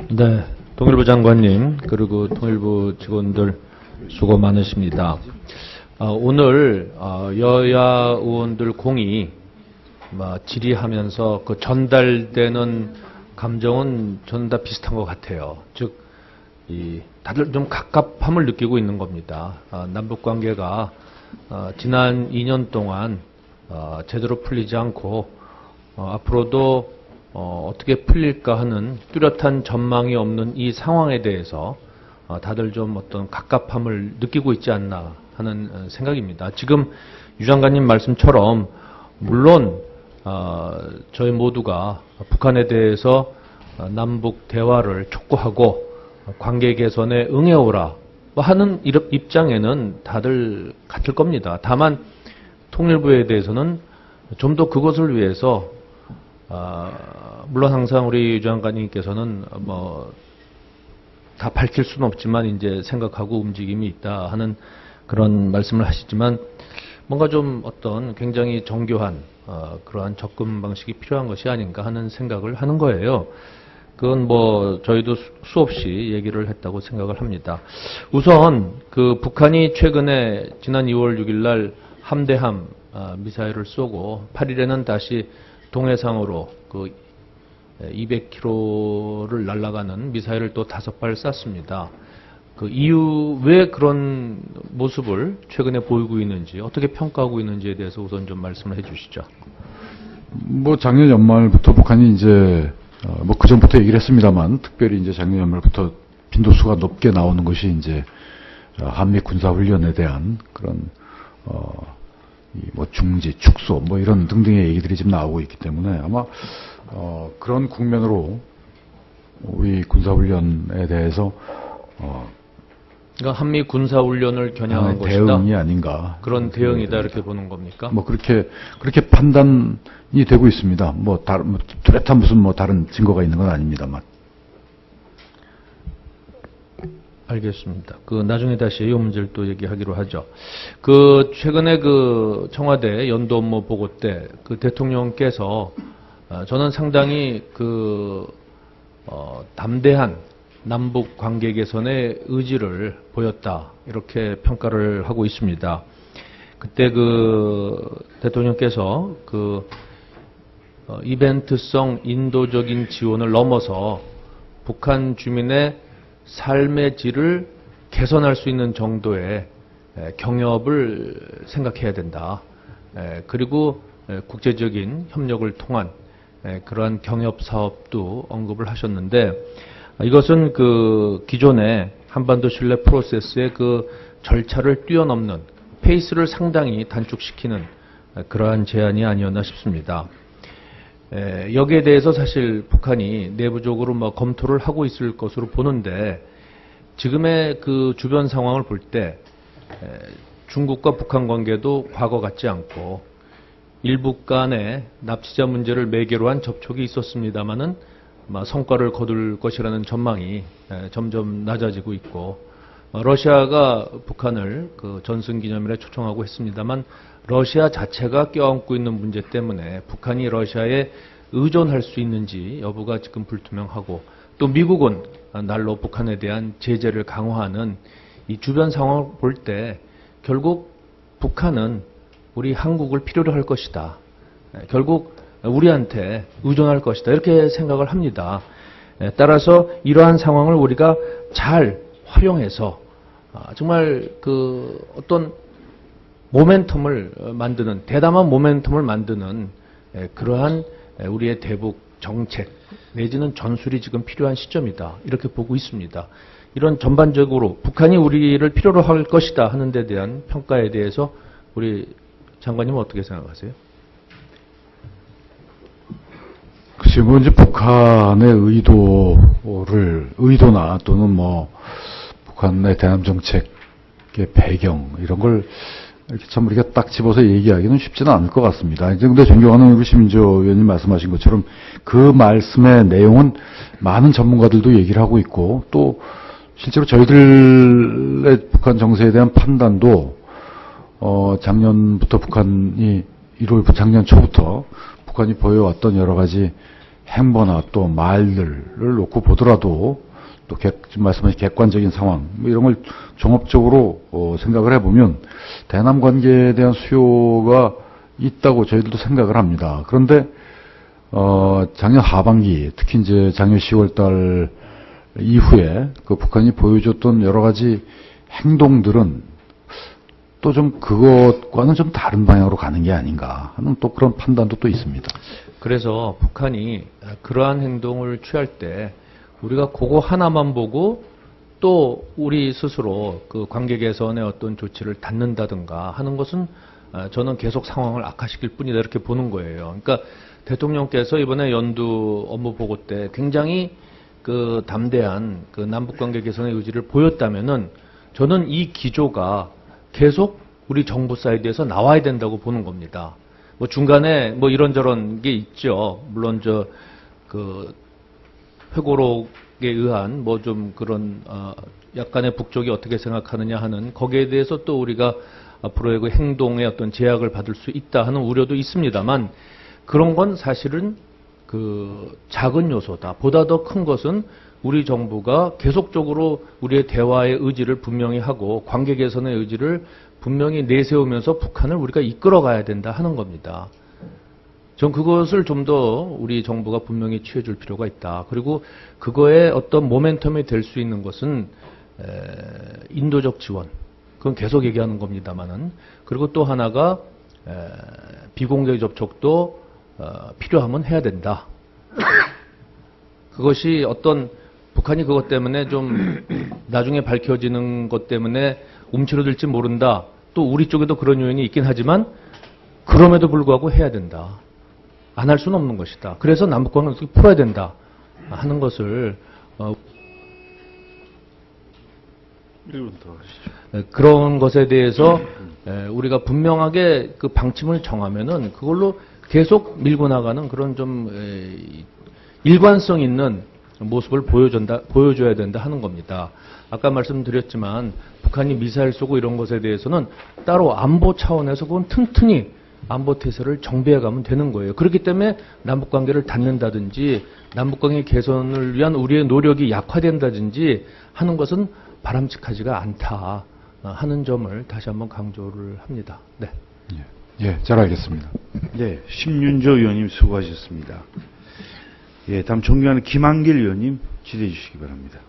네, 통일부 장관님 그리고 통일부 직원들 수고 많으십니다. 오늘 여야 의원들 공이 질의하면서 그 전달되는 감정은 저는 다 비슷한 것 같아요. 즉, 다들 좀 갑갑함을 느끼고 있는 겁니다. 남북 관계가 지난 2년 동안 제대로 풀리지 않고 앞으로도 어떻게 풀릴까 하는 뚜렷한 전망이 없는 이 상황에 대해서 다들 좀 어떤 갑갑함을 느끼고 있지 않나 하는 생각입니다. 지금 유 장관님 말씀처럼 물론 저희 모두가 북한에 대해서 남북 대화를 촉구하고 관계 개선에 응해오라 하는 입장에는 다들 같을 겁니다. 다만 통일부에 대해서는 좀 더 그것을 위해서 물론 항상 우리 유 장관님께서는 다 밝힐 수는 없지만 이제 생각하고 움직임이 있다 하는 그런 말씀을 하시지만 뭔가 좀 어떤 굉장히 정교한 그러한 접근 방식이 필요한 것이 아닌가 하는 생각을 하는 거예요. 그건 저희도 수없이 얘기를 했다고 생각을 합니다. 우선 그 북한이 최근에 지난 2월 6일 날 함대함 미사일을 쏘고 8일에는 다시 동해상으로 그 200km를 날아가는 미사일을 또 5발 쐈습니다. 그 이유 왜 그런 모습을 최근에 보이고 있는지 어떻게 평가하고 있는지에 대해서 우선 좀 말씀을 해주시죠. 작년 연말부터 북한이 이제 그 전부터 얘기를 했습니다만 특별히 이제 작년 연말부터 빈도수가 높게 나오는 것이 이제 한미 군사 훈련에 대한 그런 중지, 축소 이런 등등의 얘기들이 지금 나오고 있기 때문에 아마 그런 국면으로 우리 군사 훈련에 대해서 그러니까 한미 군사 훈련을 겨냥한 것이다. 대응이 아닌가. 그런 대응이다 이렇게 보는 겁니까? 그렇게 판단이 되고 있습니다. 뚜렷한 무슨 다른 증거가 있는 건 아닙니다만. 알겠습니다. 나중에 다시 이 문제를 또 얘기하기로 하죠. 최근에 청와대 연도 업무 보고 때 대통령께서 저는 상당히 담대한 남북 관계 개선의 의지를 보였다. 이렇게 평가를 하고 있습니다. 그때 대통령께서 이벤트성 인도적인 지원을 넘어서 북한 주민의 삶의 질을 개선할 수 있는 정도의 경협을 생각해야 된다. 그리고 국제적인 협력을 통한 그러한 경협 사업도 언급을 하셨는데 이것은 기존의 한반도 신뢰 프로세스의 절차를 뛰어넘는 페이스를 상당히 단축시키는 그러한 제안이 아니었나 싶습니다. 여기에 대해서 사실 북한이 내부적으로 검토를 하고 있을 것으로 보는데 지금의 주변 상황을 볼 때 중국과 북한 관계도 과거 같지 않고 일북 간의 납치자 문제를 매개로 한 접촉이 있었습니다마는 성과를 거둘 것이라는 전망이 점점 낮아지고 있고 러시아가 북한을 전승기념일에 초청하고 했습니다만 러시아 자체가 껴안고 있는 문제 때문에 북한이 러시아에 의존할 수 있는지 여부가 지금 불투명하고 또 미국은 날로 북한에 대한 제재를 강화하는 이 주변 상황을 볼 때 결국 북한은 우리 한국을 필요로 할 것이다. 결국 우리한테 의존할 것이다. 이렇게 생각을 합니다. 따라서 이러한 상황을 우리가 잘 활용해서 정말 어떤 모멘텀을 만드는 대담한 모멘텀을 만드는 그러한 우리의 대북 정책 내지는 전술이 지금 필요한 시점이다. 이렇게 보고 있습니다. 이런 전반적으로 북한이 우리를 필요로 할 것이다 하는 데 대한 평가에 대해서 우리 장관님은 어떻게 생각하세요? 글쎄 이제 북한의 의도나 또는 북한의 대남 정책의 배경 이런 걸 이렇게 참 우리가 딱 집어서 얘기하기는 쉽지는 않을 것 같습니다. 근데 존경하는 우리 심인조 의원님 말씀하신 것처럼 그 말씀의 내용은 많은 전문가들도 얘기를 하고 있고 또 실제로 저희들의 북한 정세에 대한 판단도 작년부터 작년 초부터 북한이 보여왔던 여러 가지 행보나 또 말들을 놓고 보더라도 또 지금 말씀하신 객관적인 상황 뭐 이런 걸 종합적으로 생각을 해보면 대남 관계에 대한 수요가 있다고 저희들도 생각을 합니다. 그런데 작년 하반기 특히 이제 작년 10월달 이후에 그 북한이 보여줬던 여러 가지 행동들은 또 좀 그것과는 좀 다른 방향으로 가는 게 아닌가 하는 또 그런 판단도 또 있습니다. 그래서 북한이 그러한 행동을 취할 때 우리가 그거 하나만 보고 또 우리 스스로 그 관계 개선의 어떤 조치를 닫는다든가 하는 것은 저는 계속 상황을 악화시킬 뿐이다 이렇게 보는 거예요. 그러니까 대통령께서 이번에 연두 업무 보고 때 굉장히 그 담대한 그 남북 관계 개선의 의지를 보였다면은 저는 이 기조가 계속 우리 정부 사이드에서 나와야 된다고 보는 겁니다. 뭐 중간에 뭐 이런저런 게 있죠. 물론 그 회고록에 의한 뭐 좀 그런 약간의 북쪽이 어떻게 생각하느냐 하는 거기에 대해서 또 우리가 앞으로의 그 행동의 어떤 제약을 받을 수 있다 하는 우려도 있습니다만 그런 건 사실은 그 작은 요소다. 보다 더 큰 것은 우리 정부가 계속적으로 우리의 대화의 의지를 분명히 하고 관계 개선의 의지를 분명히 내세우면서 북한을 우리가 이끌어 가야 된다 하는 겁니다. 전 그것을 좀 더 우리 정부가 분명히 취해줄 필요가 있다. 그리고 그거에 어떤 모멘텀이 될 수 있는 것은 인도적 지원. 그건 계속 얘기하는 겁니다만은. 그리고 또 하나가 비공개 접촉도 필요하면 해야 된다. 그것이 어떤 북한이 그것 때문에 좀 나중에 밝혀지는 것 때문에 움츠러들지 모른다. 또 우리 쪽에도 그런 요인이 있긴 하지만 그럼에도 불구하고 해야 된다. 안 할 수는 없는 것이다. 그래서 남북관계를 풀어야 된다 하는 것을 그런 것에 대해서 우리가 분명하게 그 방침을 정하면은 그걸로 계속 밀고 나가는 그런 좀 일관성 있는 모습을 보여줘야 된다 하는 겁니다. 아까 말씀드렸지만 북한이 미사일 쏘고 이런 것에 대해서는 따로 안보 차원에서 그건 튼튼히 안보 태세를 정비해 가면 되는 거예요. 그렇기 때문에 남북관계를 닫는다든지 남북관계 개선을 위한 우리의 노력이 약화된다든지 하는 것은 바람직하지가 않다 하는 점을 다시 한번 강조를 합니다. 네. 예, 잘 알겠습니다. 네, 심윤조 의원님 수고하셨습니다. 예, 다음 존경하는 김한길 의원님 질의해 주시기 바랍니다.